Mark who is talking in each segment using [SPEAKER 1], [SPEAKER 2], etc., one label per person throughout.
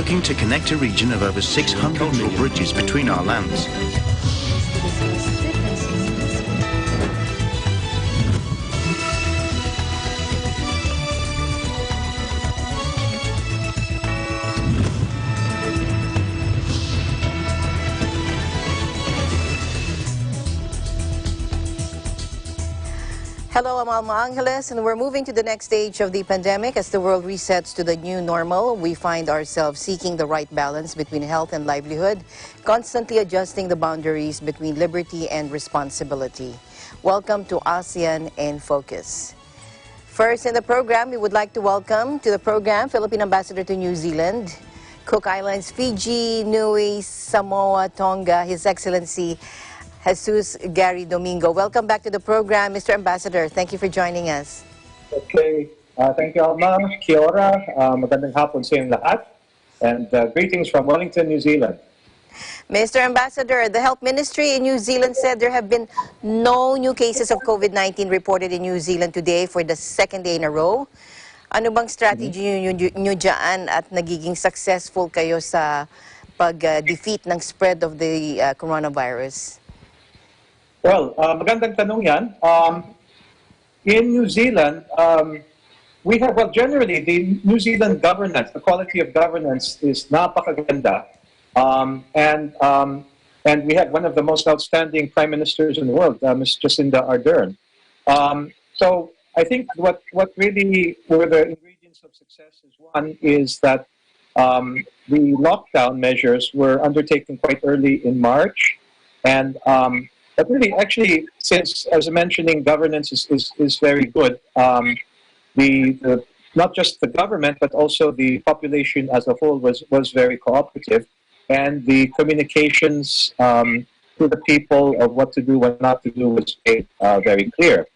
[SPEAKER 1] working to connect a region of over 600 million bridges between our lands.
[SPEAKER 2] Hello, I'm Alma Angeles, and we're moving to the next stage of the pandemic. As the world resets to the new normal, we find ourselves seeking the right balance between health and livelihood, constantly adjusting the boundaries between liberty and responsibility. Welcome to ASEAN in Focus. First in the program, we would like to welcome to the program Philippine Ambassador to New Zealand, Cook Islands, Fiji, Niue, Samoa, Tonga, His Excellency Jesus Gary Domingo. Welcome back to the program, Mr. Ambassador. Thank you for joining us.
[SPEAKER 3] Okay. Thank you, Alma. Kia ora. Magandang hapon sa inyong lahat. And greetings from Wellington, New Zealand.
[SPEAKER 2] Mr. Ambassador, the Health Ministry in New Zealand said there have been no new cases of COVID-19 reported in New Zealand today for the second day in a row. Ano bang strategy nyo dyan at nagiging successful kayo sa pag-defeat ng spread of the coronavirus?
[SPEAKER 3] Well, magandang tanong yan. In New Zealand, we have, well, generally, the New Zealand governance, the quality of governance is napakaganda. And we have one of the most outstanding prime ministers in the world, Ms. Jacinda Ardern. So I think what really were the ingredients of success is one is that the lockdown measures were undertaken quite early in March. And but really, actually, since, as I'm mentioning, governance is very good, not just the government, but also the population as a whole was very cooperative. And the communications to the people of what to do, what not to do was made very clear.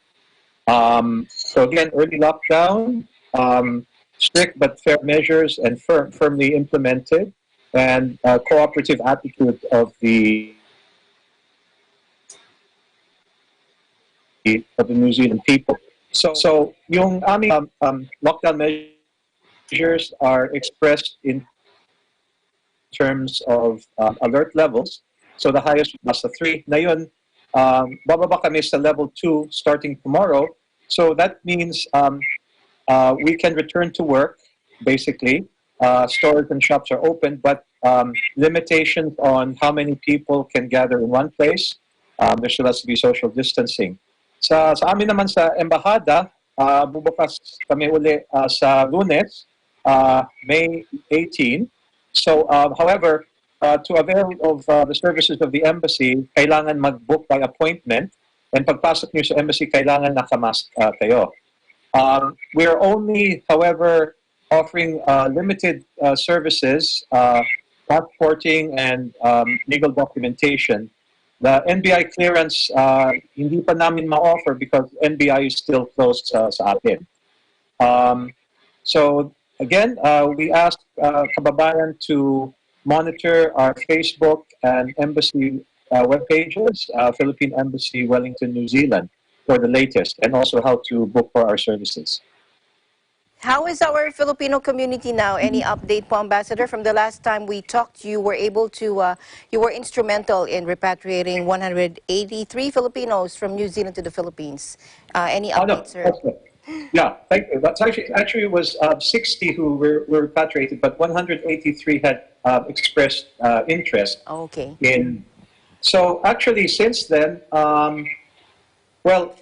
[SPEAKER 3] So again, early lockdown, strict but fair measures and firmly implemented, and cooperative attitude of the New Zealand people. So yung aming lockdown measures are expressed in terms of alert levels. So the highest was the 3. Ngayon, bababa kami sa level 2 starting tomorrow. So that means we can return to work, basically. Stores and shops are open, but limitations on how many people can gather in one place. There still has to be social distancing. Sa amin naman sa Embahada, bubukas kami uli sa Lunes, May 18. So, however, to avail of the services of the embassy, kailangan mag-book by appointment. And pagpasok niyo sa embassy, kailangan nakamask kayo. We are only, however, offering limited services, passporting and legal documentation. The NBI clearance, hindi pa namin ma-offer because NBI is still closed sa atin. So again, we ask kababayan to monitor our Facebook and embassy web pages, Philippine Embassy, Wellington, New Zealand, for the latest, and also how to book for our services.
[SPEAKER 2] How is our Filipino community now? Any update po, Ambassador? From the last time we talked, you were able to, you were instrumental in repatriating 183 Filipinos from New Zealand to the Philippines. Any updates, sir?
[SPEAKER 3] Yeah, thank you. That's actually it was 60 who were repatriated, but 183 had expressed interest.
[SPEAKER 2] Okay.
[SPEAKER 3] So actually, since then, well,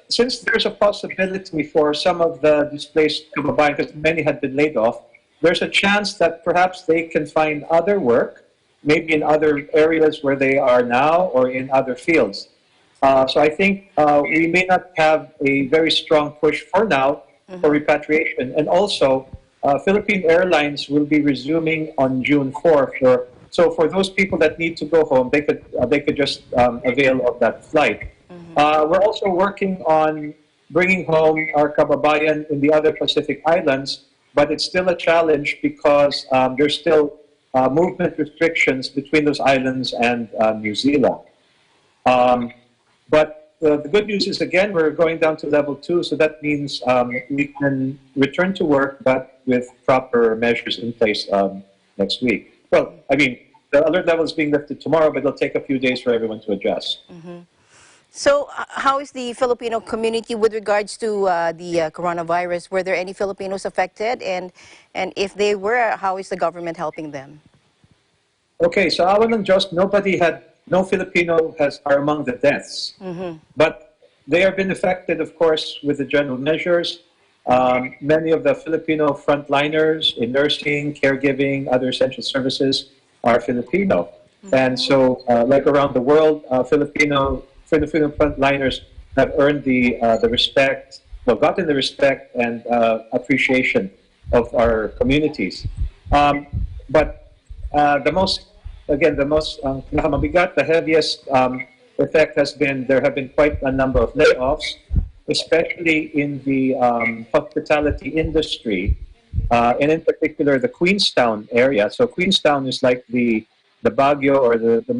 [SPEAKER 3] since there's a possibility for some of the displaced kababayan, because many had been laid off, there's a chance that perhaps they can find other work, maybe in other areas where they are now or in other fields. So I think we may not have a very strong push for now for repatriation. And also, Philippine Airlines will be resuming on June 4th. So for those people that need to go home, they could just avail of that flight. We're also working on bringing home our kababayan in the other Pacific islands, but it's still a challenge because there's still movement restrictions between those islands and New Zealand. But the good news is, again, we're going down to level 2, so that means we can return to work, but with proper measures in place next week. Well, I mean, the alert level is being lifted tomorrow, but it'll take a few days for everyone to adjust.
[SPEAKER 2] So, how is the Filipino community with regards to the coronavirus? Were there any Filipinos affected? And if they were, how is the government helping them?
[SPEAKER 3] Okay, so awan ng Diyos, no Filipino are among the deaths. But they have been affected, of course, with the general measures. Many of the Filipino frontliners in nursing, caregiving, other essential services are Filipino. And so, like around the world, Filipino frontliners have earned the respect, well, gotten the respect and appreciation of our communities. But the most the heaviest effect has been, there have been quite a number of layoffs, especially in the hospitality industry, and in particular the Queenstown area. So Queenstown is like the Baguio, or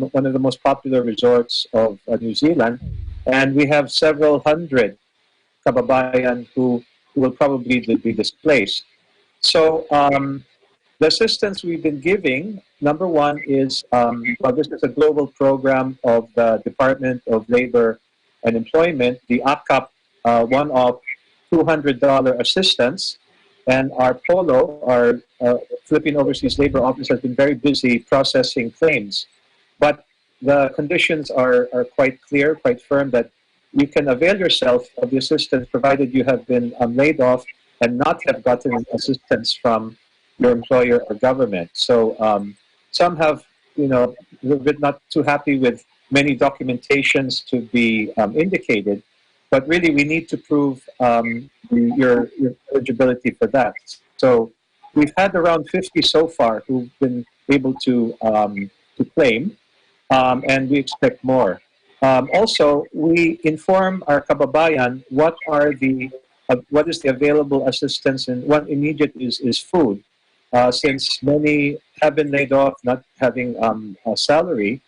[SPEAKER 3] one of the most popular resorts of New Zealand, and we have several hundred kababayan who will probably be displaced. So the assistance we've been giving, number one, is this is a global program of the Department of Labor and Employment, the ACAP one-off $200 assistance. And our POLO, our Philippine Overseas Labor Office, has been very busy processing claims. But the conditions are quite clear, quite firm, that you can avail yourself of the assistance provided you have been laid off and not have gotten assistance from your employer or government. So some have, been not too happy with many documentations to be indicated, but really we need to prove your eligibility for that. So we've had around 50 so far who've been able to claim, and we expect more. Also, we inform our kababayan what is the available assistance, and one immediate is food. Since many have been laid off, not having a salary,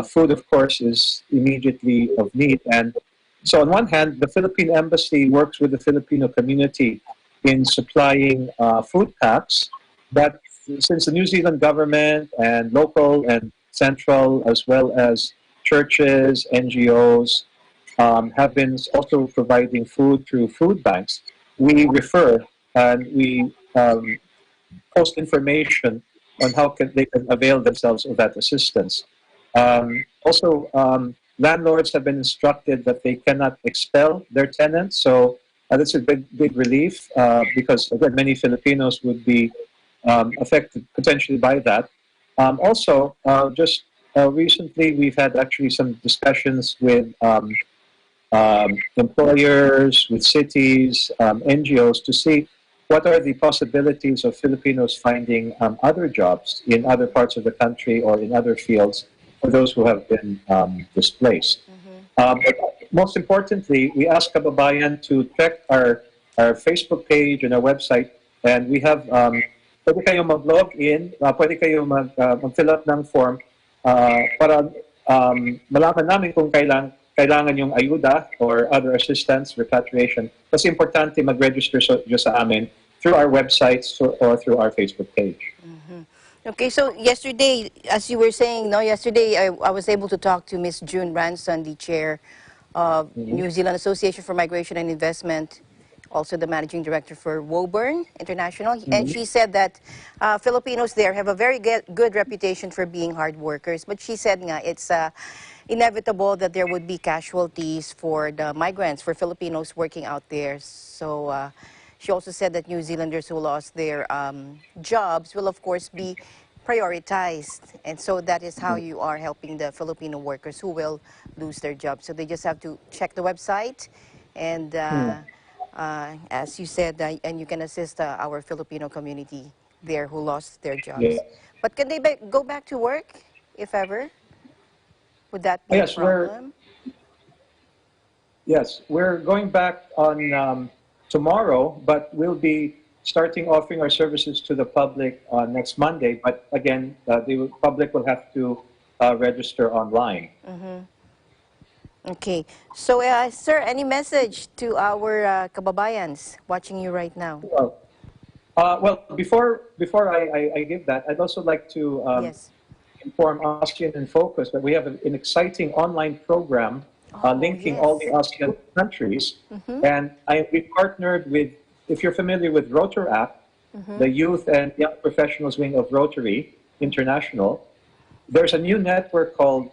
[SPEAKER 3] food, of course, is immediately of need. And so on one hand, the Philippine Embassy works with the Filipino community in supplying food packs, but since the New Zealand government and local and central, as well as churches, NGOs, have been also providing food through food banks, we refer and we post information on how they can avail themselves of that assistance. Also, landlords have been instructed that they cannot expel their tenants, so that's a big relief because, again, many Filipinos would be affected potentially by that. Also, just recently, we've had actually some discussions with employers, with cities, NGOs, to see what are the possibilities of Filipinos finding other jobs in other parts of the country or in other fields for those who have been displaced. But most importantly, we ask kababayan to check our Facebook page and our website, and we have pwede kayong mag-log in, pwede kayong mag-fill up ng form para malaman namin kung kailangan yung ayuda or other assistance, repatriation. Kasi importante mag-register sa amin through our websites or through our Facebook page.
[SPEAKER 2] Okay, so yesterday, as you were saying, yesterday I was able to talk to Ms. June Ranson, the chair of New Zealand Association for Migration and Investment, also the managing director for Woburn International, and she said that Filipinos there have a very good reputation for being hard workers, but she said nga it's inevitable that there would be casualties for the migrants, for Filipinos working out there. So she also said that New Zealanders who lost their jobs will, of course, be prioritized. And so that is how you are helping the Filipino workers who will lose their jobs. So they just have to check the website and, as you said, and you can assist our Filipino community there who lost their jobs.
[SPEAKER 3] Yeah.
[SPEAKER 2] But can they go back to work, if ever? Would that be a problem?
[SPEAKER 3] Yes, we're going back on tomorrow, but we'll be starting offering our services to the public on next Monday. But again, the public will have to register online.
[SPEAKER 2] Okay. So, sir, any message to our kababayans watching you right now?
[SPEAKER 3] Well, before I give that, I'd also like to
[SPEAKER 2] Yes.
[SPEAKER 3] inform ASEAN in Focus that we have an exciting online program
[SPEAKER 2] Oh,
[SPEAKER 3] linking all the
[SPEAKER 2] yes.
[SPEAKER 3] ASEAN countries. And we partnered with, if you're familiar with Rotaract, the Youth and Young Professionals Wing of Rotary International, there's a new network called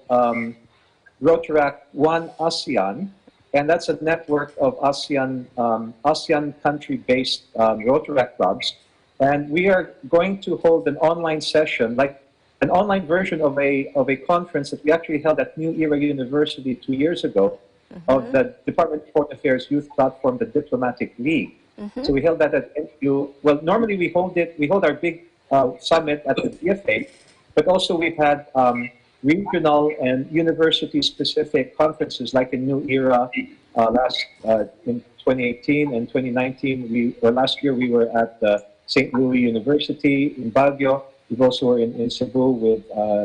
[SPEAKER 3] Rotaract One ASEAN, and that's a network of ASEAN country-based Rotaract clubs. And we are going to hold an online session, like an online version of a conference that we actually held at New Era University 2 years ago, of the Department of Foreign Affairs Youth Platform, the Diplomatic League. So we held that at NU. Well, normally we hold our big summit at the DFA, but also we've had regional and university-specific conferences, like in New Era in 2018 and 2019. Last year we were at St. Louis University in Baguio. We've also were in Cebu with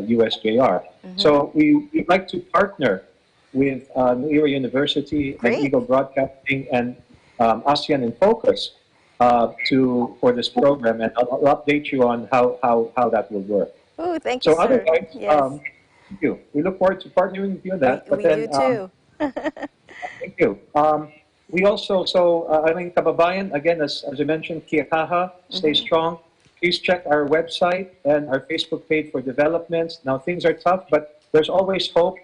[SPEAKER 3] USJR. So we'd like to partner with New Era University and
[SPEAKER 2] Great.
[SPEAKER 3] Eagle Broadcasting and ASEAN in Focus for this program, and I'll update you on how that will work.
[SPEAKER 2] Oh, thank you,
[SPEAKER 3] So
[SPEAKER 2] sir.
[SPEAKER 3] otherwise,
[SPEAKER 2] Yes.
[SPEAKER 3] thank you. We look forward to partnering with you on that.
[SPEAKER 2] We do too.
[SPEAKER 3] Thank you. We also, I mean, kababayan, again, as I mentioned, kia kaha, stay strong. Please check our website and our Facebook page for developments. Now, things are tough, but there's always hope.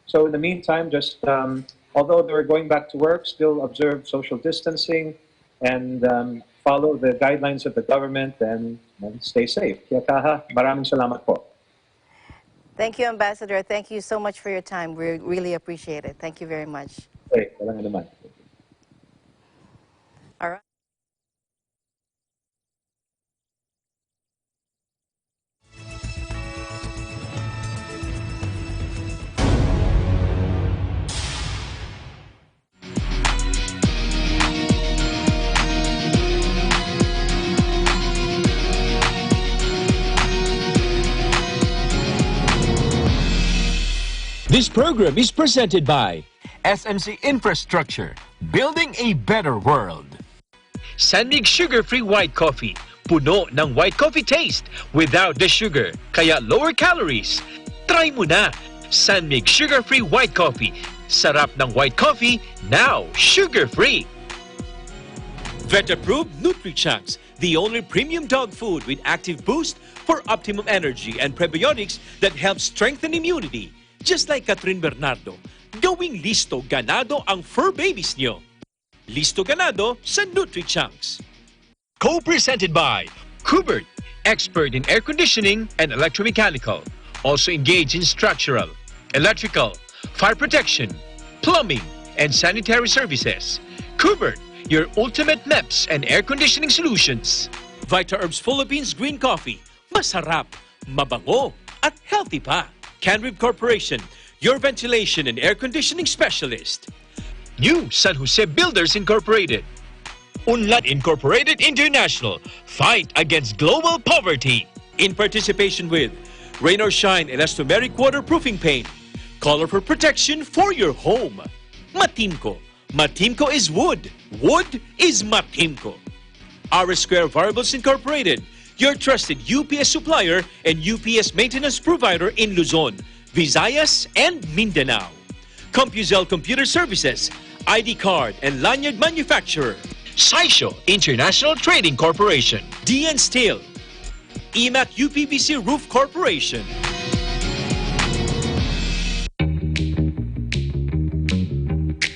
[SPEAKER 3] So in the meantime, just, although they're going back to work, still observe social distancing and follow the guidelines of the government and stay safe. Kia kaha, maraming salamat po.
[SPEAKER 2] Thank you, Ambassador. Thank you so much for your time. We really appreciate it. Thank you very much.
[SPEAKER 3] Okay, walang anuman.
[SPEAKER 2] All right.
[SPEAKER 4] This program is presented by SMC Infrastructure, building a better world. Sanmig Sugar-Free White Coffee, puno ng white coffee taste without the sugar, kaya lower calories. Try mo na, Sanmig Sugar-Free White Coffee. Sarap ng white coffee, now sugar-free. Vet-approved Nutri-Chunks, the only premium dog food with active boost for optimum energy and prebiotics that help strengthen immunity. Just like Catherine Bernardo, gawing listo ganado ang fur babies nyo. Listo ganado sa Nutri-Chunks. Co-presented by Kubert, expert in air conditioning and electromechanical. Also engaged in structural, electrical, fire protection, plumbing, and sanitary services. Kubert, your ultimate MEPS and air conditioning solutions. Vita Herbs Philippines Green Coffee. Masarap, mabango, at healthy pa. Canrib Corporation, your ventilation and air conditioning specialist. New San Jose Builders Incorporated. Unlad Incorporated International, fight against global poverty. In participation with Rain or Shine Elastomeric Waterproofing Paint. Colorful protection for your home. Matimco. Matimco is wood. Wood is Matimco. Our Square Variables Incorporated, your trusted UPS supplier and UPS maintenance provider in Luzon, Visayas, and Mindanao. CompuZell Computer Services, ID card and lanyard manufacturer. Saisho International Trading Corporation. DN Steel. EMAC UPVC Roof Corporation.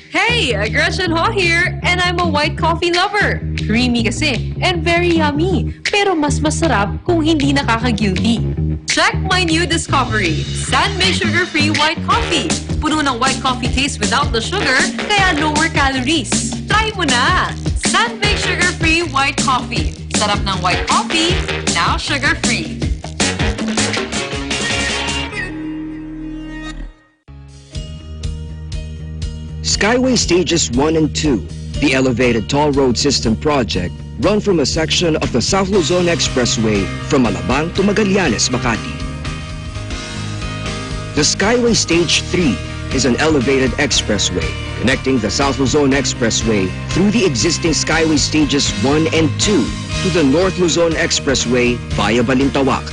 [SPEAKER 5] Hey, Gretchen Ho here, and I'm a white coffee lover. Creamy kasi, and very yummy. Pero mas masarap kung hindi nakaka-guilty. Check my new discovery, Sanmig Sugar-Free White Coffee. Puno ng white coffee taste without the sugar, kaya lower calories. Try mo na! Sanmig Sugar-Free White Coffee. Sarap ng white coffee, now sugar-free.
[SPEAKER 6] Skyway Stages 1 and 2, the elevated toll road system project, run from a section of the South Luzon Expressway from Alabang to Magallanes, Makati. The Skyway Stage 3, is an elevated expressway connecting the South Luzon Expressway through the existing Skyway Stages 1 and 2 to the North Luzon Expressway via Balintawak.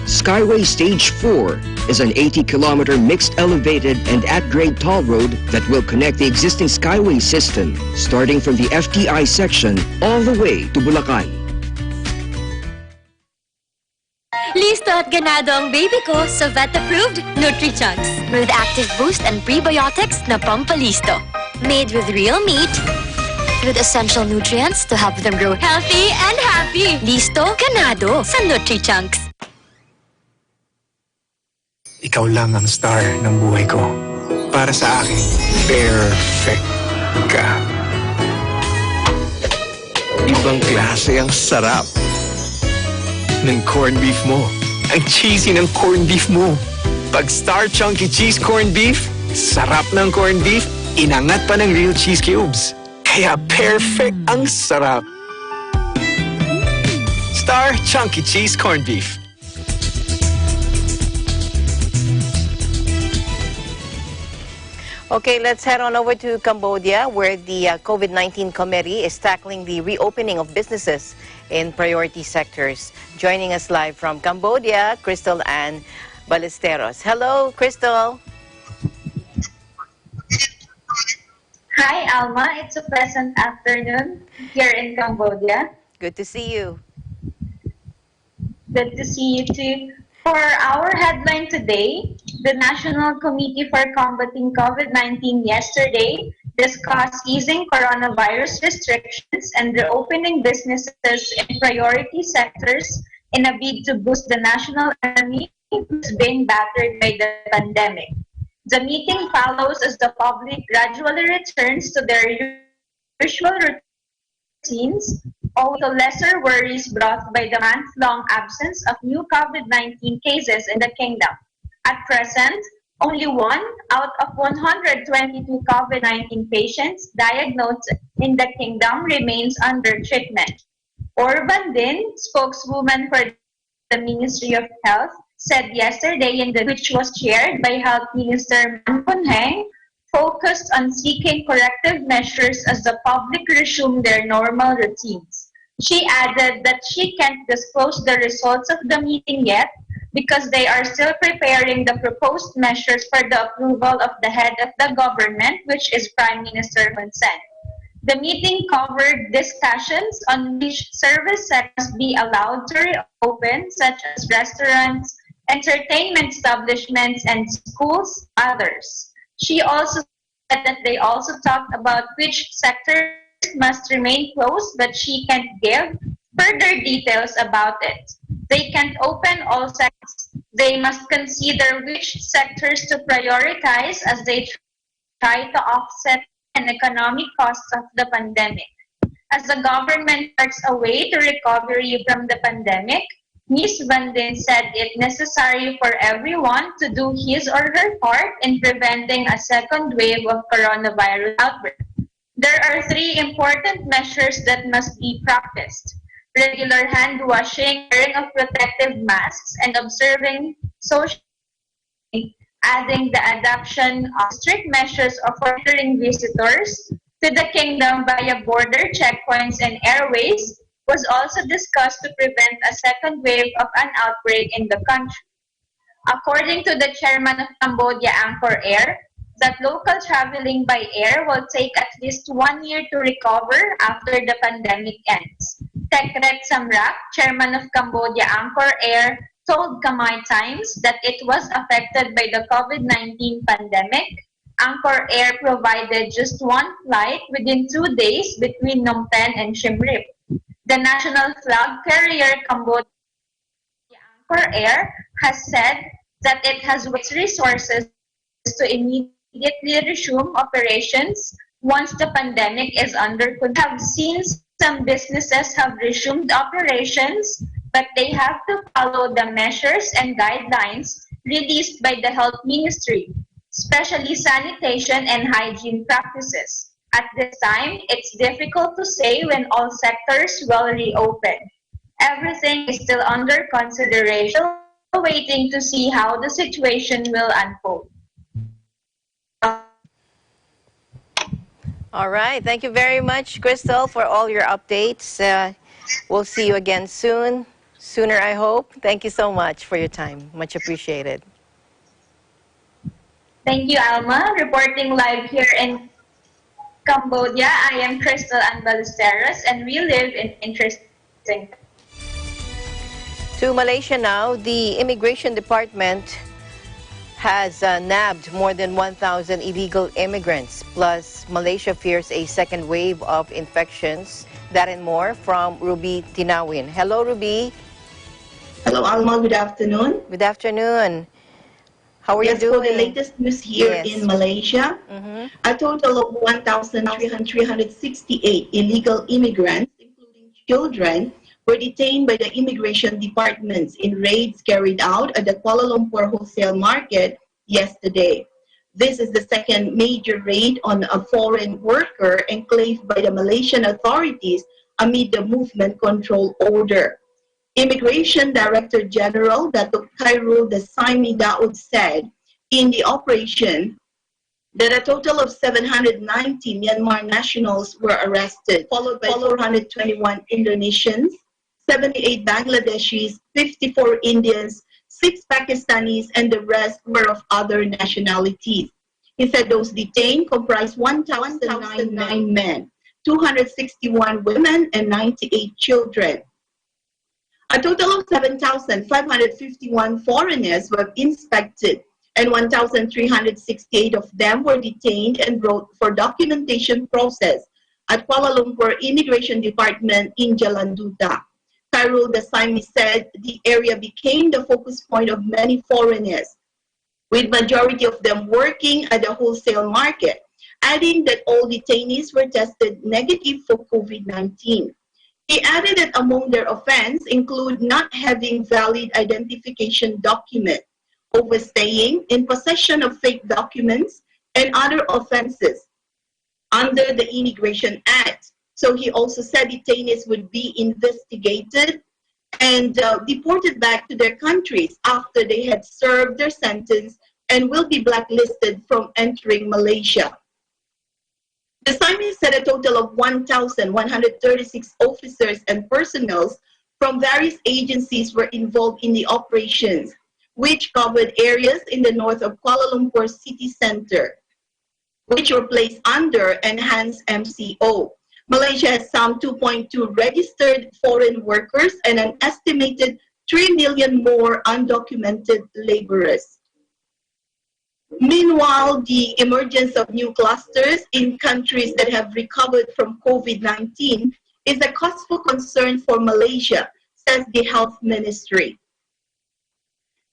[SPEAKER 6] Skyway Stage 4 is an 80-kilometer mixed elevated and at-grade toll road that will connect the existing Skyway system starting from the FTI section all the way to Bulacan.
[SPEAKER 7] Listo at ganado ang baby ko sa vet-approved Nutri-Chunks. With active boost and prebiotics na pampalisto. Made with real meat, with essential nutrients to help them grow healthy and happy. Listo, ganado sa Nutri-Chunks.
[SPEAKER 8] Ikaw lang ang star ng buhay ko. Para sa akin, perfect ka. Ibang klase ang sarap ng corned beef mo. Ang cheesy ng corned beef mo. Pag Star Chunky Cheese Corned Beef, sarap ng corned beef, inangat pa ng real cheese cubes. Kaya perfect ang sarap. Star Chunky Cheese Corned Beef.
[SPEAKER 2] Okay, let's head on over to Cambodia, where the COVID-19 committee is tackling the reopening of businesses in priority sectors. Joining us live from Cambodia, Crystal Ann Ballesteros. Hello, Crystal.
[SPEAKER 9] Hi, Alma. It's a pleasant afternoon here in Cambodia.
[SPEAKER 2] Good to see you.
[SPEAKER 9] Good to see you too. For our headline today, the National Committee for Combating COVID-19 yesterday discussed easing coronavirus restrictions and reopening businesses in priority sectors in a bid to boost the national economy, which has been battered by the pandemic. The meeting follows as the public gradually returns to their usual routines, owing to lesser worries brought by the month-long absence of new COVID-19 cases in the kingdom. At present, only 1 out of 122 COVID-19 patients diagnosed in the kingdom remains under treatment. Orban Din, spokeswoman for the Ministry of Health, said yesterday which was chaired by Health Minister Man Punheng, focused on seeking corrective measures as the public resume their normal routines. She added that she can't disclose the results of the meeting yet because they are still preparing the proposed measures for the approval of the head of the government, which is Prime Minister Hun Sen. The meeting covered discussions on which service sectors be allowed to reopen, such as restaurants, entertainment establishments, and schools, others. She also said that they also talked about which sectors must remain closed, but she can't give further details about it. They can't open all sectors. They must consider which sectors to prioritize as they try to offset an economic costs of the pandemic. As the government works a way to recovery from the pandemic, Ms. Van Den said it necessary for everyone to do his or her part in preventing a second wave of coronavirus outbreak. There are 3 important measures that must be practiced: regular hand washing, wearing of protective masks, and observing social distancing. Adding the adoption of strict measures of entering visitors to the kingdom via border checkpoints and airways was also discussed to prevent a second wave of an outbreak in the country. According to the chairman of Cambodia Angkor Air, that local traveling by air will take at least 1 year to recover after the pandemic ends. Tekret Samrak, chairman of Cambodia Angkor Air, told Kamay Times that it was affected by the COVID-19 pandemic. Angkor Air provided just 1 flight within 2 days between Phnom Penh and Siem Reap. The national flag carrier Cambodia Angkor Air has said that it has its resources to immediately resume operations once the pandemic is under control. We have seen some businesses have resumed operations, but they have to follow the measures and guidelines released by the Health Ministry, especially sanitation and hygiene practices. At this time, it's difficult to say when all sectors will reopen. Everything is still under consideration waiting to see how the situation will unfold.
[SPEAKER 2] All right. Thank you very much, Crystal, for all your updates. We'll see you again soon. Sooner, I hope. Thank you so much for your time. Much appreciated.
[SPEAKER 9] Thank you, Alma. Reporting live here in Cambodia, I am Crystal Ann Ballesteros, and we live in interesting.
[SPEAKER 2] To Malaysia now, the Immigration Department has nabbed more than 1,000 illegal immigrants. Plus, Malaysia fears a second wave of infections. That and more from Ruby Tinawin. Hello, Ruby.
[SPEAKER 10] Hello, Alma. Good afternoon.
[SPEAKER 2] Good afternoon. How are you
[SPEAKER 10] Yes,
[SPEAKER 2] doing?
[SPEAKER 10] for the latest news here
[SPEAKER 2] Yes.
[SPEAKER 10] in Malaysia, a total of 1,368 illegal immigrants, including children, were detained by the immigration departments in raids carried out at the Kuala Lumpur wholesale market yesterday. This is the second major raid on a foreign worker enclaved by the Malaysian authorities amid the movement control order. Immigration Director General Datuk Khairul Dasaimi Daud said in the operation that a total of 790 Myanmar nationals were arrested, followed by 421 Indonesians, 78 Bangladeshis, 54 Indians, 6 Pakistanis, and the rest were of other nationalities. He said those detained comprised 1,009 men, 261 women, and 98 children. A total of 7,551 foreigners were inspected, and 1,368 of them were detained and brought for documentation process at Kuala Lumpur Immigration Department in Jalan Duta. Khairul Dasaimi said the area became the focus point of many foreigners, with majority of them working at the wholesale market, adding that all detainees were tested negative for COVID-19. He added that among their offense include not having valid identification document, overstaying, in possession of fake documents, and other offenses under the Immigration Act. So he also said detainees would be investigated and deported back to their countries after they had served their sentence and will be blacklisted from entering Malaysia. The Dasaimi said a total of 1,136 officers and personnel from various agencies were involved in the operations, which covered areas in the north of Kuala Lumpur city center, which were placed under enhanced MCO. Malaysia has some 2.2 registered foreign workers and an estimated 3 million more undocumented laborers. Meanwhile, the emergence of new clusters in countries that have recovered from COVID-19 is a cause for concern for Malaysia, says the Health Ministry.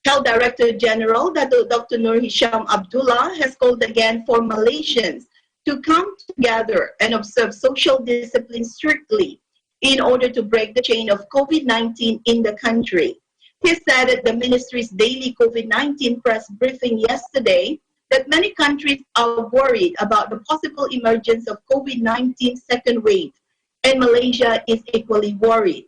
[SPEAKER 10] Health Director General Dr. Nur Hisham Abdullah has called again for Malaysians to come together and observe social discipline strictly in order to break the chain of COVID-19 in the country. He said at the ministry's daily COVID-19 press briefing yesterday that many countries are worried about the possible emergence of COVID-19 second wave, and Malaysia is equally worried.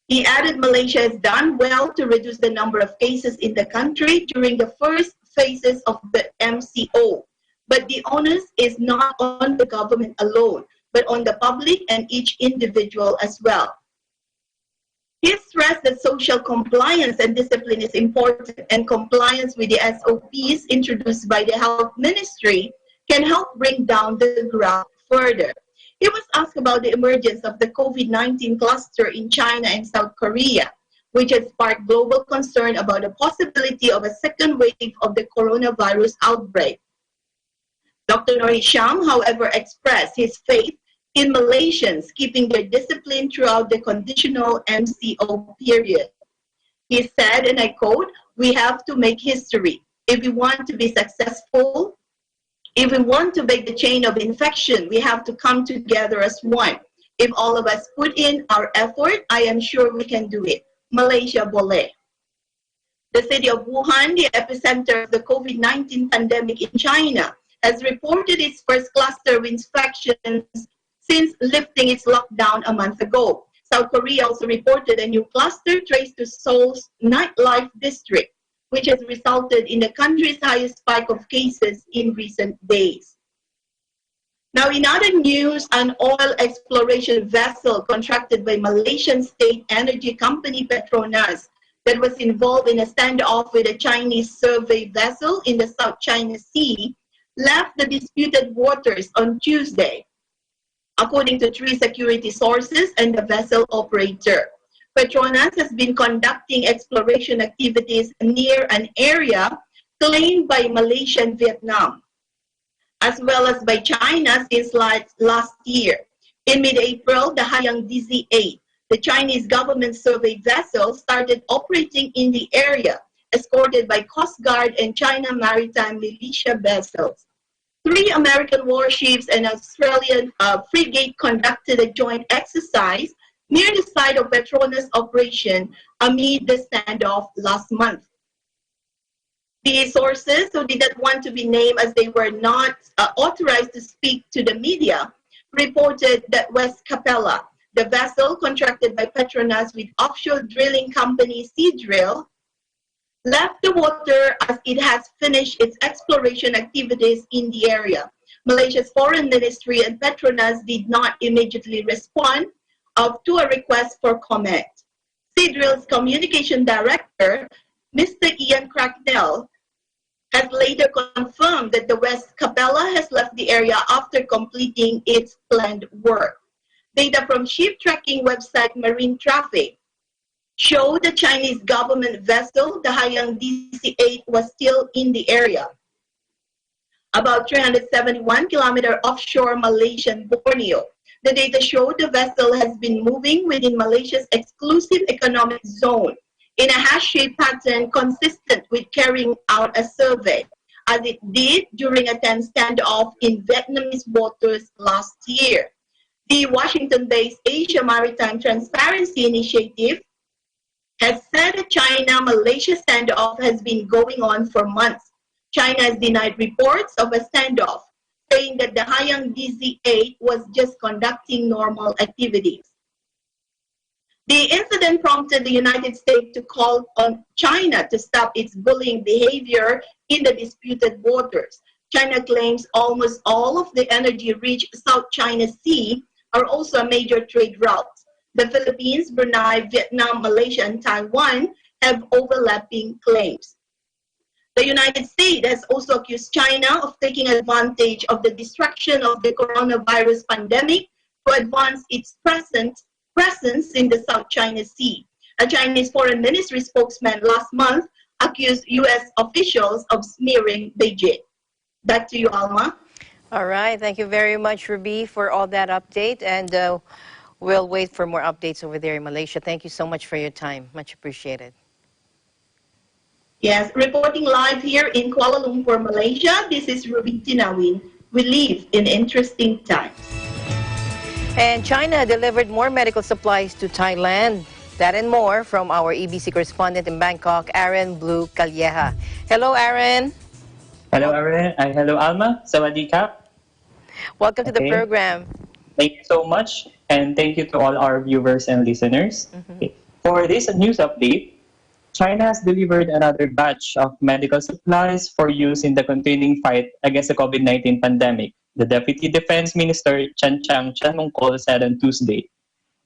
[SPEAKER 10] He added Malaysia has done well to reduce the number of cases in the country during the first phases of the MCO, but the onus is not on the government alone, but on the public and each individual as well. He stressed that social compliance and discipline is important, and compliance with the SOPs introduced by the Health Ministry can help bring down the graph further. He was asked about the emergence of the COVID-19 cluster in China and South Korea, which has sparked global concern about the possibility of a second wave of the coronavirus outbreak. Dr. Nur Hisham, however, expressed his faith in Malaysians keeping their discipline throughout the conditional MCO period. He said, and I quote, "We have to make history. If we want to be successful, if we want to break the chain of infection, we have to come together as one. If all of us put in our effort, I am sure we can do it. Malaysia boleh." The city of Wuhan, the epicenter of the COVID-19 pandemic in China, has reported its first cluster of infections since lifting its lockdown a month ago. South Korea also reported a new cluster traced to Seoul's nightlife district, which has resulted in the country's highest spike of cases in recent days. Now, in other news, an oil exploration vessel contracted by Malaysian state energy company Petronas that was involved in a standoff with a Chinese survey vessel in the South China Sea left the disputed waters on Tuesday, according to three security sources and the vessel operator. Petronas has been conducting exploration activities near an area claimed by Malaysia and Vietnam, as well as by China since last year. In mid-April, the Haiyang DZ-8, the Chinese government survey vessel, started operating in the area, escorted by Coast Guard and China Maritime Militia vessels. 3 American warships and Australian frigate conducted a joint exercise near the site of Petronas' operation amid the standoff last month. The sources who did not want to be named, as they were not authorized to speak to the media, reported that West Capella, the vessel contracted by Petronas with offshore drilling company Seadrill, left the water as it has finished its exploration activities in the area. Malaysia's foreign ministry and Petronas did not immediately respond to a request for comment. Seadrill's communication director, Mr. Ian Cracknell, has later confirmed that the West Capella has left the area after completing its planned work. Data from ship tracking website Marine Traffic show the Chinese government vessel, the Haiyang DC-8, was still in the area, about 371 kilometers offshore Malaysian Borneo. The data show the vessel has been moving within Malaysia's exclusive economic zone in a hash-shaped pattern consistent with carrying out a survey, as it did during a tense standoff in Vietnamese waters last year. The Washington-based Asia Maritime Transparency Initiative has said a China-Malaysia standoff has been going on for months. China has denied reports of a standoff, saying that the Haiyang DZ-8 was just conducting normal activities. The incident prompted the United States to call on China to stop its bullying behavior in the disputed waters. China claims almost all of the energy-rich South China Sea are also a major trade route. The Philippines, Brunei, Vietnam, Malaysia, and Taiwan have overlapping claims. The United States has also accused China of taking advantage of the destruction of the coronavirus pandemic to advance its presence in the South China Sea. A Chinese Foreign Ministry spokesman last month accused U.S. officials of smearing Beijing. Back to you, Alma.
[SPEAKER 2] All right. Thank you very much, Ruby, for all that update. And we'll wait for more updates over there in Malaysia. Thank you so much for your time. Much appreciated.
[SPEAKER 10] Yes, reporting live here in Kuala Lumpur, Malaysia. This is Ruby Tinawin. We live in interesting times.
[SPEAKER 2] And China delivered more medical supplies to Thailand. That and more from our EBC correspondent in Bangkok, Aaron Blue Calleja. Hello, Aaron.
[SPEAKER 11] Hello, Aaron. Hello, Alma. Sawadee Kap.
[SPEAKER 2] Welcome to the program.
[SPEAKER 11] Thank you so much. And thank you to all our viewers and listeners. Okay. For this news update, China has delivered another batch of medical supplies for use in the continuing fight against the COVID-19 pandemic. The Deputy Defense Minister Chen Mongkol said on Tuesday.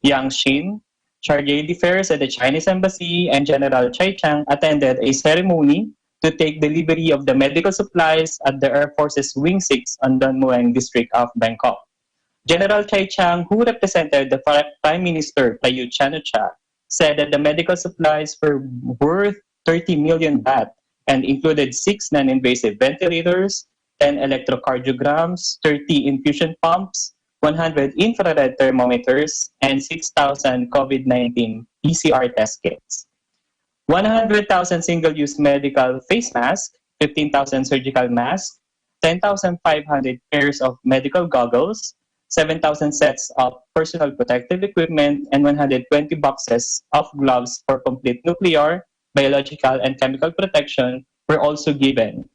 [SPEAKER 11] Yang Xin, Chargé d'Affaires at the Chinese Embassy, and General Chai Chang attended a ceremony to take delivery of the medical supplies at the Air Force's Wing 6 on Don Mueang district of Bangkok. General Chai Chang, who represented the Prime Minister Prayut Chan-o-cha, said that the medical supplies were worth 30 million baht and included 6 non-invasive ventilators, 10 electrocardiograms, 30 infusion pumps, 100 infrared thermometers, and 6,000 COVID-19 PCR test kits. 100,000 single-use medical face masks, 15,000 surgical masks, 10,500 pairs of medical goggles, 7,000 sets of personal protective equipment, and 120 boxes of gloves for complete nuclear, biological, and chemical protection were also given.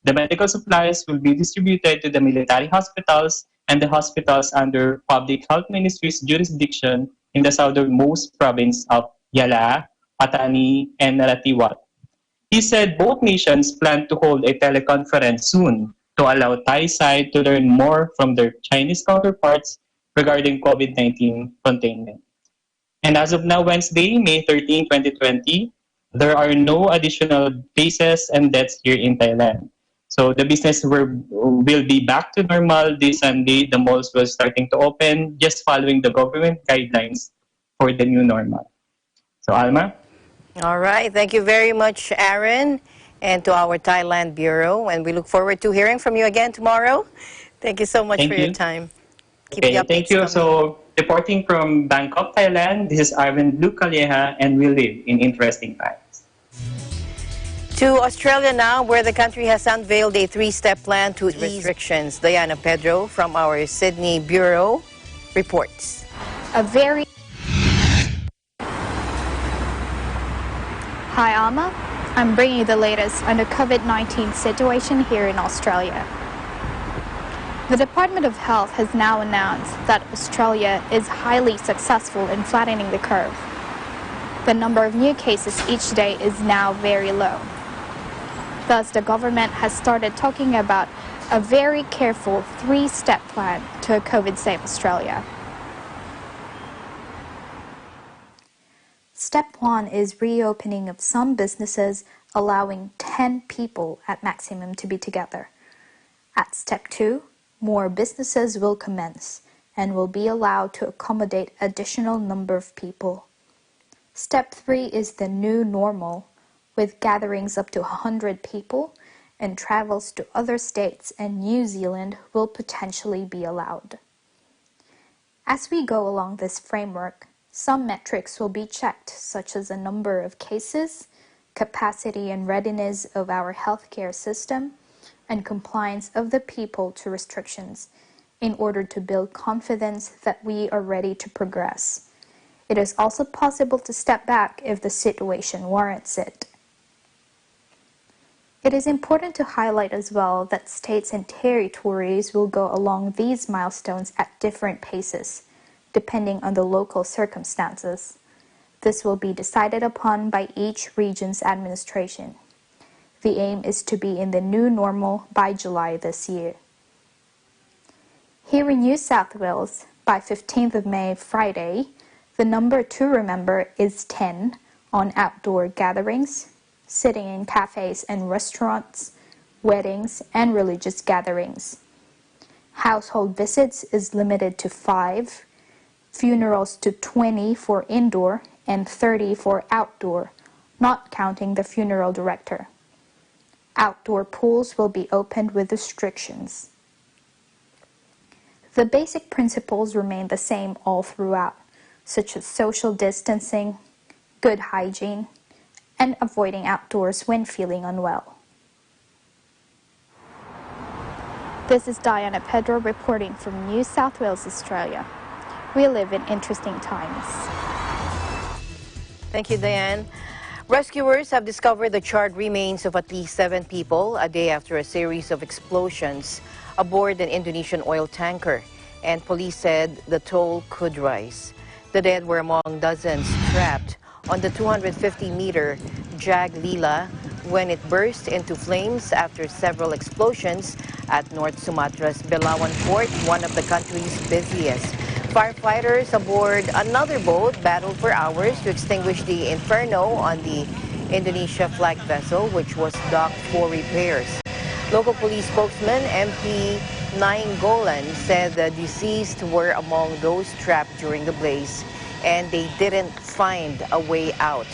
[SPEAKER 11] The medical supplies will be distributed to the military hospitals and the hospitals under Public Health Ministry's jurisdiction in the southernmost province of Yala, Patani, and Narathiwat. He said both nations plan to hold a teleconference soon to allow Thai side to learn more from their Chinese counterparts regarding COVID-19 containment. And as of now, Wednesday, May 13, 2020, there are no additional cases and deaths here in Thailand. So the business will be back to normal this Sunday. The malls will starting to open, just following the government guidelines for the new normal. So Alma?
[SPEAKER 2] All right. Thank you very much, Aaron, and to our Thailand Bureau. And we look forward to hearing from you again tomorrow. Thank you so much
[SPEAKER 11] Thank
[SPEAKER 2] for your
[SPEAKER 11] you.
[SPEAKER 2] time. Keep
[SPEAKER 11] Okay,
[SPEAKER 2] the updates
[SPEAKER 11] thank you.
[SPEAKER 2] coming.
[SPEAKER 11] So reporting from Bangkok, Thailand, this is Arvin Luke Calleja, and we live in interesting times.
[SPEAKER 2] To Australia now, where the country has unveiled a three-step plan to ease restrictions. Diana Pedro from our Sydney Bureau reports.
[SPEAKER 12] Hi Alma, I'm bringing you the latest on the COVID-19 situation here in Australia. The Department of Health has now announced that Australia is highly successful in flattening the curve. The number of new cases each day is now very low. Thus, the government has started talking about a very careful three-step plan to a COVID-safe Australia. Step 1 is reopening of some businesses, allowing 10 people at maximum to be together. At Step 2, more businesses will commence and will be allowed to accommodate additional number of people. Step 3 is the new normal, with gatherings up to 100 people, and travels to other states and New Zealand will potentially be allowed. As we go along this framework, some metrics will be checked, such as the number of cases, capacity and readiness of our healthcare system, and compliance of the people to restrictions, in order to build confidence that we are ready to progress. It is also possible to step back if the situation warrants it. It is important to highlight as well that states and territories will go along these milestones at different paces, depending on the local circumstances. This will be decided upon by each region's administration. The aim is to be in the new normal by July this year. Here in New South Wales, by 15th of May, Friday, the number to remember is 10 on outdoor gatherings, sitting in cafes and restaurants, weddings, and religious gatherings. Household visits is limited to 5, funerals to 20 for indoor and 30 for outdoor, not counting the funeral director. Outdoor pools will be opened with restrictions. The basic principles remain the same all throughout, such as social distancing, good hygiene, and avoiding outdoors when feeling unwell. This is Diana Pedro reporting from New South Wales, Australia. We live in interesting times.
[SPEAKER 2] Thank you, Diane. Rescuers have discovered the charred remains of at least 7 people a day after a series of explosions aboard an Indonesian oil tanker, and police said the toll could rise. The dead were among dozens trapped on the 250-meter Jag Lila when it burst into flames after several explosions at North Sumatra's Belawan port, one of the country's busiest. Firefighters aboard another boat battled for hours to extinguish the inferno on the Indonesia flagged vessel, which was docked for repairs. Local police spokesman MP Nainggolan said the deceased were among those trapped during the blaze, and they didn't find a way out.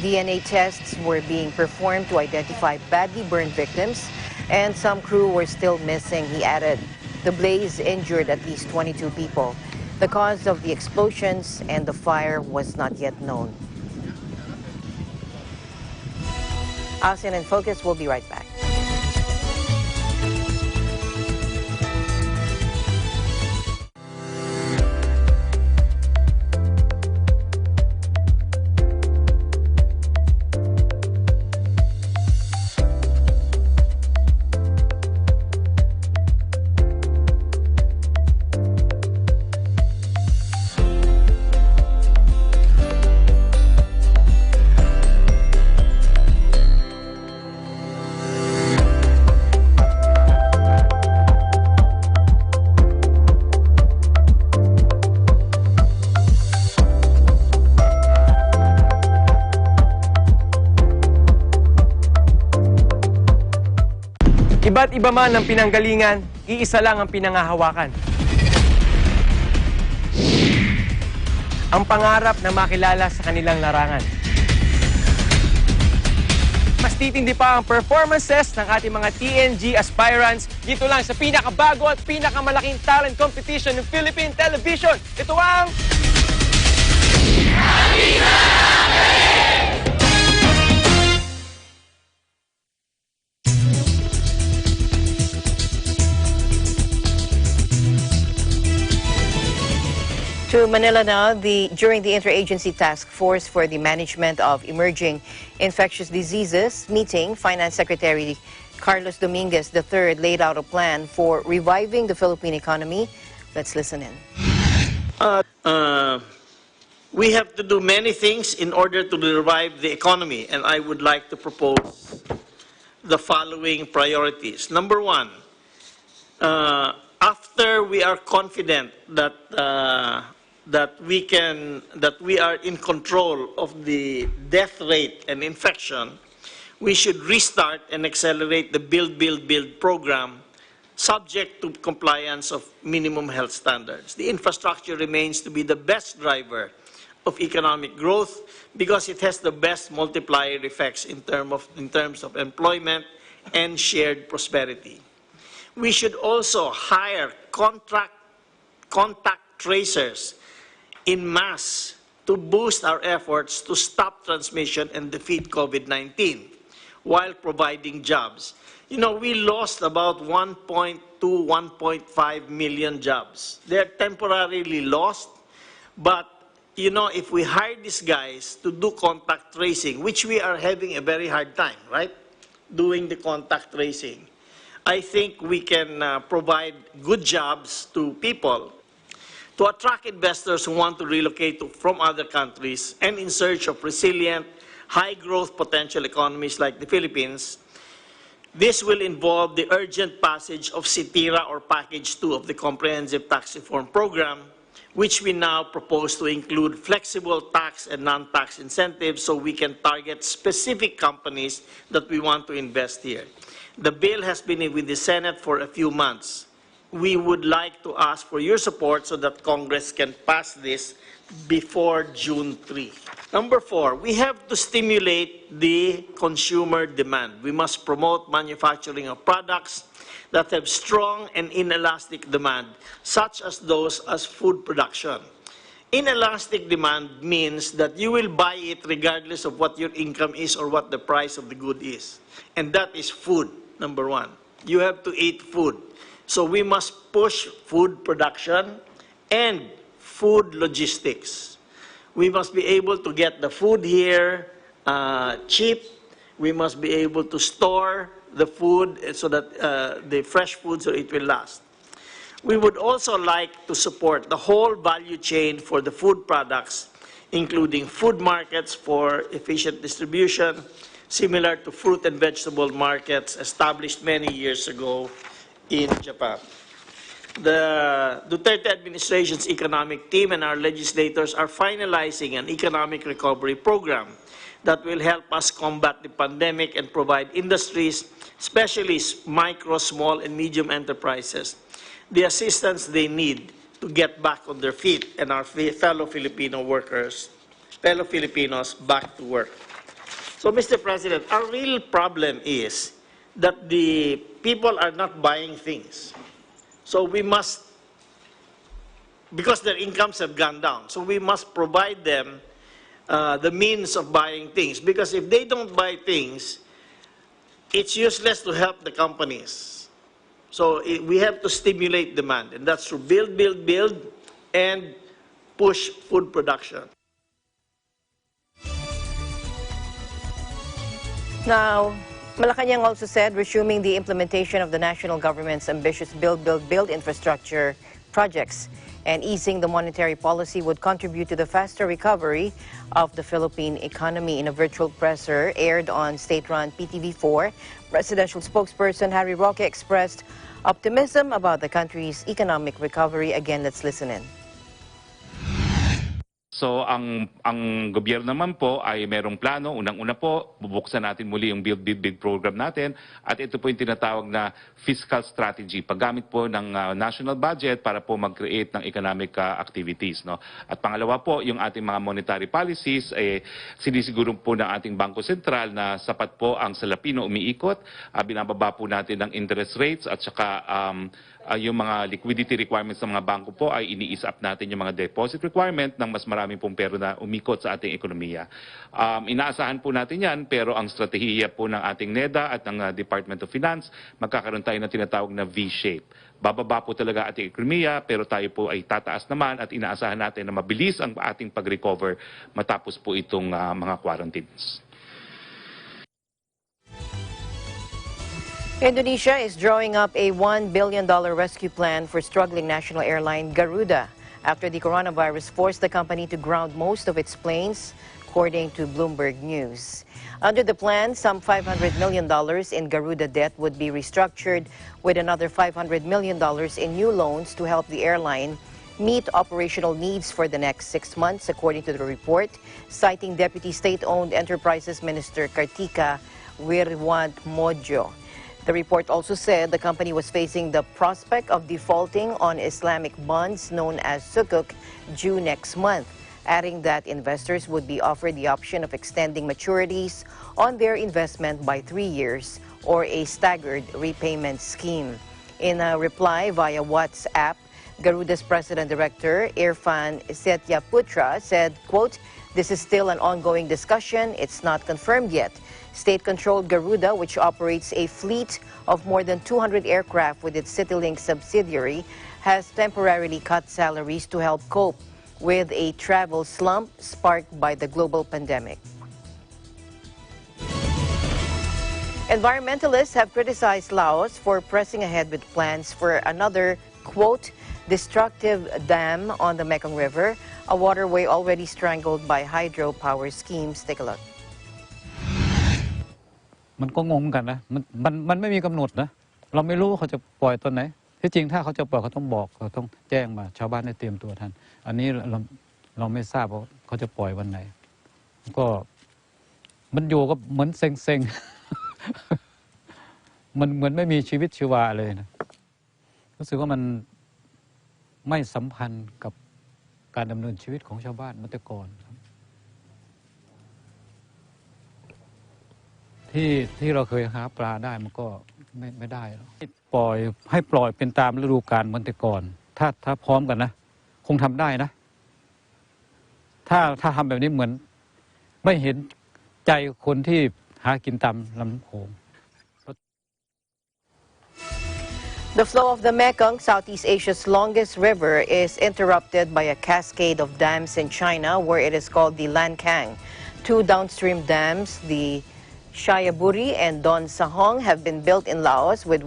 [SPEAKER 2] DNA tests were being performed to identify badly burned victims, and some crew were still missing, he added. The blaze injured at least 22 people. The cause of the explosions and the fire was not yet known. ASEAN in Focus will be right back.
[SPEAKER 13] Iba't iba man ang pinanggalingan, iisa lang ang pinangahawakan. Ang pangarap na makilala sa kanilang larangan. Mas titindi pa ang performances ng ating mga TNG aspirants dito lang sa pinakabago at pinakamalaking talent competition ng Philippine Television. Ito ang...
[SPEAKER 2] To Manila now, during the Interagency Task Force for the Management of Emerging Infectious Diseases meeting, Finance Secretary Carlos Dominguez III laid out a plan for reviving the Philippine economy. Let's listen in.
[SPEAKER 14] We have to do many things in order to revive the economy, and I would like to propose the following priorities. Number one, after we are confident that that we are in control of the death rate and infection, we should restart and accelerate the Build program subject to compliance of minimum health standards. The infrastructure remains to be the best driver of economic growth because it has the best multiplier effects in terms of employment and shared prosperity. We should also hire contact tracers in mass to boost our efforts to stop transmission and defeat COVID-19 while providing jobs. You know, we lost about 1.2, 1.5 million jobs. They're temporarily lost, but you know, if we hire these guys to do contact tracing, which we are having a very hard time, right? Doing the contact tracing, I think we can provide good jobs to people to attract investors who want to relocate from other countries and in search of resilient, high-growth potential economies like the Philippines. This will involve the urgent passage of CITIRA or Package 2 of the Comprehensive Tax Reform Program, which we now propose to include flexible tax and non-tax incentives so we can target specific companies that we want to invest here. The bill has been with the Senate for a few months. We would like to ask for your support so that Congress can pass this before June 3. Number 4, we have to stimulate the consumer demand. We must promote manufacturing of products that have strong and inelastic demand, such as those as food production. Inelastic demand means that you will buy it regardless of what your income is or what the price of the good is. And that is food, number 1. You have to eat food. So we must push food production and food logistics. We must be able to get the food here cheap. We must be able to store the food so that the fresh food, so it will last. We would also like to support the whole value chain for the food products, including food markets for efficient distribution, similar to fruit and vegetable markets established many years ago in Japan. The Duterte administration's economic team and our legislators are finalizing an economic recovery program that will help us combat the pandemic and provide industries, especially micro, small, and medium enterprises, the assistance they need to get back on their feet and our fellow Filipinos back to work. So, Mr. President, our real problem is that the people are not buying things. So we must, because their incomes have gone down, so we must provide them the means of buying things. Because if they don't buy things, it's useless to help the companies. So we have to stimulate demand, and that's through build, and push food production.
[SPEAKER 2] Now, Malacanang also said resuming the implementation of the national government's ambitious build infrastructure projects and easing the monetary policy would contribute to the faster recovery of the Philippine economy. In a virtual presser aired on state-run PTV4, presidential spokesperson Harry Roque expressed optimism about the country's economic recovery. Again, let's listen in.
[SPEAKER 15] So ang gobyerno naman po ay merong plano. Unang-una po, bubuksan natin muli yung Build Big program natin at ito po yung tinatawag na fiscal strategy, paggamit po ng national budget para po mag-create ng economic activities. No? At pangalawa po, yung ating mga monetary policies, sinisiguro po ng ating Bangko Sentral na sapat po ang salapi na umiikot, binababa po natin ng interest rates at saka yung mga liquidity requirements ng mga bangko po ay ini-ease up natin yung mga deposit requirement ng mas maraming pong pera na umikot sa ating ekonomiya. Inaasahan po natin yan, pero ang strategiya po ng ating NEDA at ng Department of Finance, magkakaroon tayo ng tinatawag na V-shape. Bababa po talaga ating ekonomiya, pero tayo po ay tataas naman at inaasahan natin na mabilis ang ating pag-recover matapos po itong mga quarantines.
[SPEAKER 2] Indonesia is drawing up a $1 billion rescue plan for struggling national airline Garuda after the coronavirus forced the company to ground most of its planes, according to Bloomberg News. Under the plan, some $500 million in Garuda debt would be restructured with another $500 million in new loans to help the airline meet operational needs for the next 6 months, according to the report, citing Deputy State-Owned Enterprises Minister Kartika Wirwantmojo. The report also said the company was facing the prospect of defaulting on Islamic bonds known as sukuk due next month, adding that investors would be offered the option of extending maturities on their investment by 3 years or a staggered repayment scheme. In a reply via WhatsApp, Garuda's President-Director Irfan Setyaputra said, quote, "This is still an ongoing discussion. It's not confirmed yet. State-controlled Garuda, which operates a fleet of more than 200 aircraft with its CityLink subsidiary, has temporarily cut salaries to help cope with a travel slump sparked by the global pandemic." Environmentalists have criticized Laos for pressing ahead with plans for another, quote, "destructive dam on the Mekong River, a waterway already strangled by hydropower schemes." Take a look.
[SPEAKER 16] มันก็งงกันนะมันไม่มีกำหนดนะเราไม่รู้เขาจะปล่อยตอนไหนที่จริงถ้าเขาจะปล่อยเขาต้องบอกเขาต้องแจ้งมาชาวบ้านได้เตรียมตัวทันอันนี้เราไม่ทราบว่าเขาจะปล่อยวันไหนก็มันอยู่ก็เหมือนเซ็งมันเหมือนไม่มีชีวิตชีวาเลยนะรู้สึกว่ามันไม่สัมพันธ์กับการดำเนินชีวิตของชาวบ้านเมื่อแต่ก่อนที่เราเคยหาปลาได้มันก็ไม่ได้หรอกให้ปล่อยเป็นตามฤดูกาลเหมือนแต่ก่อนถ้าพร้อมกันนะคงทำได้นะถ้าทำแบบนี้เหมือนไม่เห็นใจคนที่หากินตามลำโขง
[SPEAKER 2] The flow of the Mekong, Southeast Asia's longest river, is interrupted by a cascade of dams in China, where it is called the Lancang. Two downstream dams, the Shayaburi and Don Sahong, have been built in Laos, which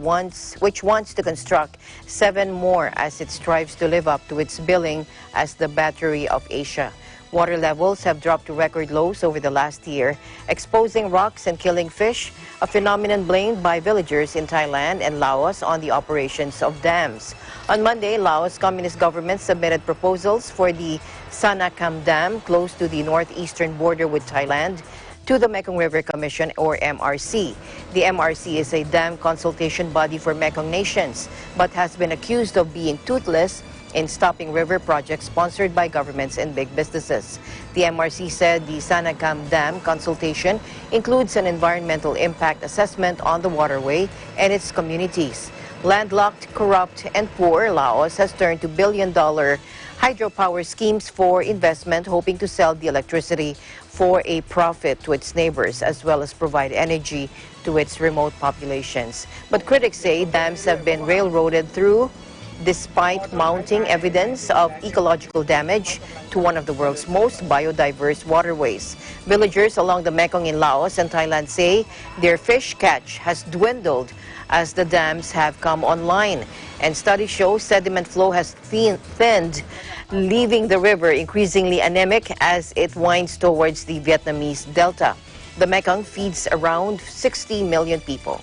[SPEAKER 2] wants to construct 7 more as it strives to live up to its billing as the battery of Asia. Water levels have dropped to record lows over the last year, exposing rocks and killing fish, a phenomenon blamed by villagers in Thailand and Laos on the operations of dams. On Monday, Laos Communist government submitted proposals for the Sanakam Dam, close to the northeastern border with Thailand, to the Mekong River Commission, or MRC. The MRC is a dam consultation body for Mekong nations, but has been accused of being toothless in stopping river projects sponsored by governments and big businesses. The MRC said the Sanakam Dam consultation includes an environmental impact assessment on the waterway and its communities. Landlocked, corrupt, and poor, Laos has turned to billion-dollar hydropower schemes for investment, hoping to sell the electricity for a profit to its neighbors, as well as provide energy to its remote populations. But critics say dams have been railroaded through despite mounting evidence of ecological damage to one of the world's most biodiverse waterways. Villagers along the Mekong in Laos and Thailand say their fish catch has dwindled as the dams have come online. And studies show sediment flow has thinned, leaving the river increasingly anemic as it winds towards the Vietnamese delta. The Mekong feeds around 60 million people.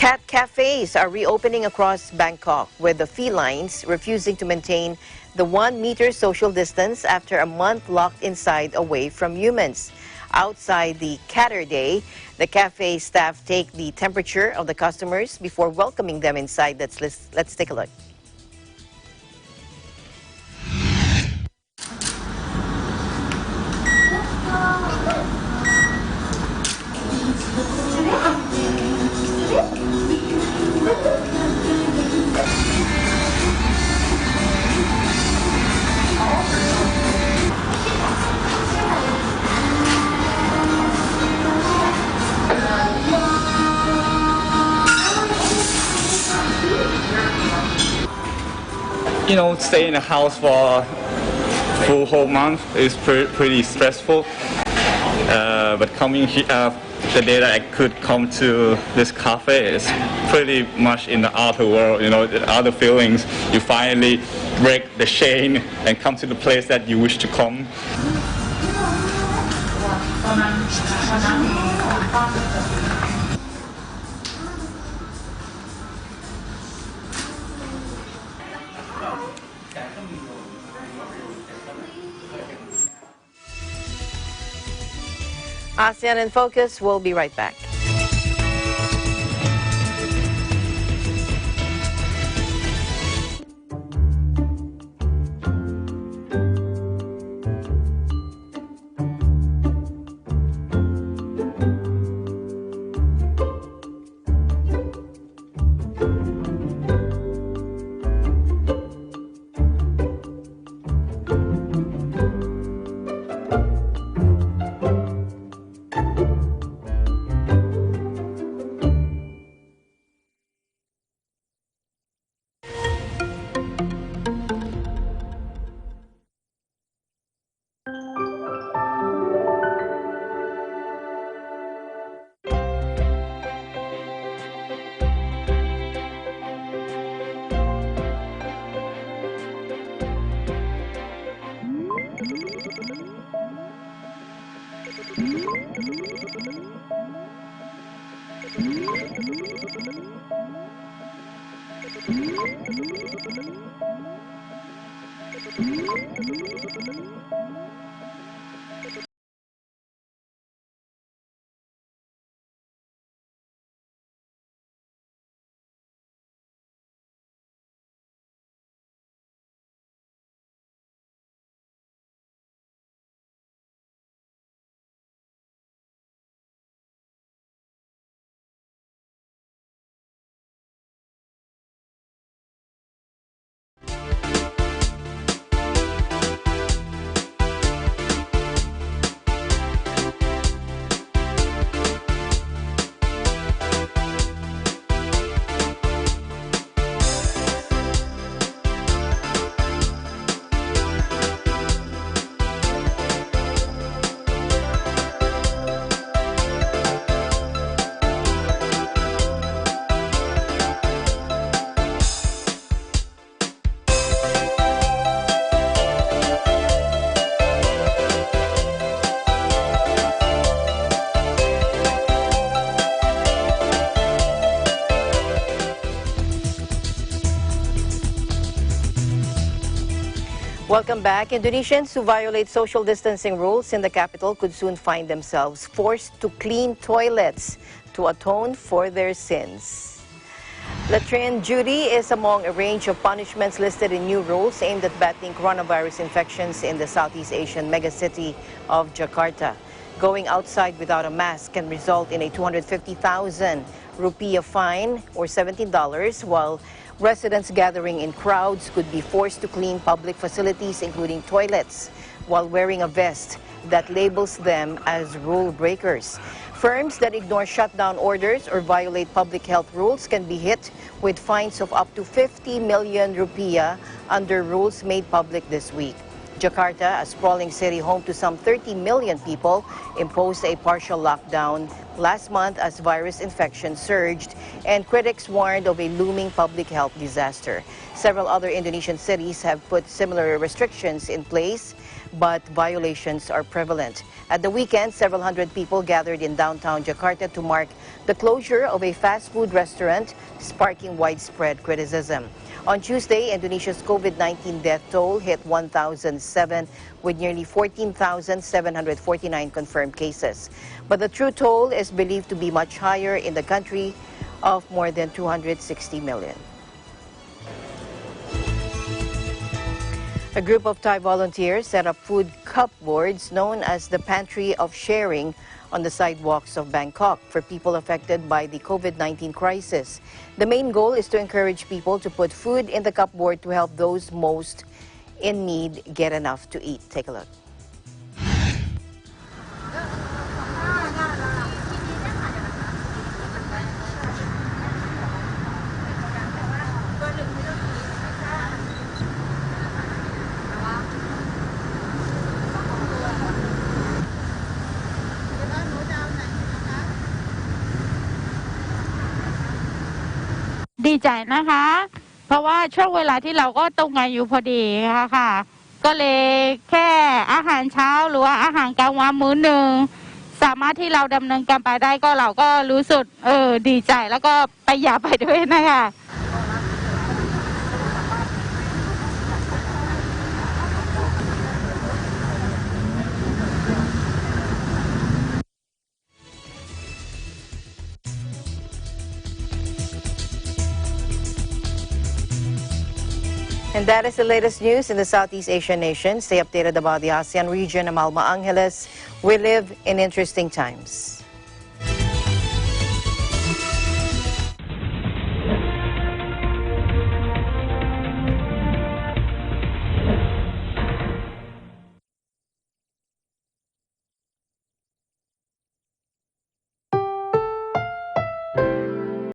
[SPEAKER 2] Cat cafes are reopening across Bangkok, with the felines refusing to maintain the 1-meter social distance after a month locked inside away from humans. Outside the Catter Day, the cafe staff take the temperature of the customers before welcoming them inside. Let's take a look.
[SPEAKER 17] You know, staying in the house for a full whole month is pretty stressful. But coming here, the day that I could come to this cafe is pretty much in the outer world. You know, the other feelings. You finally break the chain and come to the place that you wish to come.
[SPEAKER 2] ASEAN in Focus, we'll be right back. Welcome back. Indonesians who violate social distancing rules in the capital could soon find themselves forced to clean toilets to atone for their sins. Latrine duty is among a range of punishments listed in new rules aimed at battling coronavirus infections in the Southeast Asian megacity of Jakarta. Going outside without a mask can result in a 250,000 rupiah fine or $17, while residents gathering in crowds could be forced to clean public facilities, including toilets, while wearing a vest that labels them as rule breakers. Firms that ignore shutdown orders or violate public health rules can be hit with fines of up to 50 million rupiah under rules made public this week. Jakarta, a sprawling city home to some 30 million people, imposed a partial lockdown last month as virus infections surged, and critics warned of a looming public health disaster. Several other Indonesian cities have put similar restrictions in place, but violations are prevalent. At the weekend, several hundred people gathered in downtown Jakarta to mark the closure of a fast food restaurant, sparking widespread criticism. On Tuesday, Indonesia's COVID-19 death toll hit 1,007 with nearly 14,749 confirmed cases. But the true toll is believed to be much higher in the country of more than 260 million. A group of Thai volunteers set up food cupboards known as the Pantry of Sharing on the sidewalks of Bangkok for people affected by the COVID-19 crisis. The main goal is to encourage people to put food in the cupboard to help those most in need get enough to eat. Take a look.
[SPEAKER 18] ดีใจนะคะเพราะว่าช่วงเวลาที่เราก็ตรงงานอยู่พอดีค่ะก็เลยแค่อาหารเช้าหรือว่าอาหารกลางวันมื้อหนึ่งสามารถที่เราดำเนินการไปได้ก็เราก็รู้สึกดีใจแล้วก็ประหยัดไปด้วยนะคะ
[SPEAKER 2] And that is the latest news in the Southeast Asian nations. Stay updated about the ASEAN region. I'm Alma Angeles. We live in interesting times.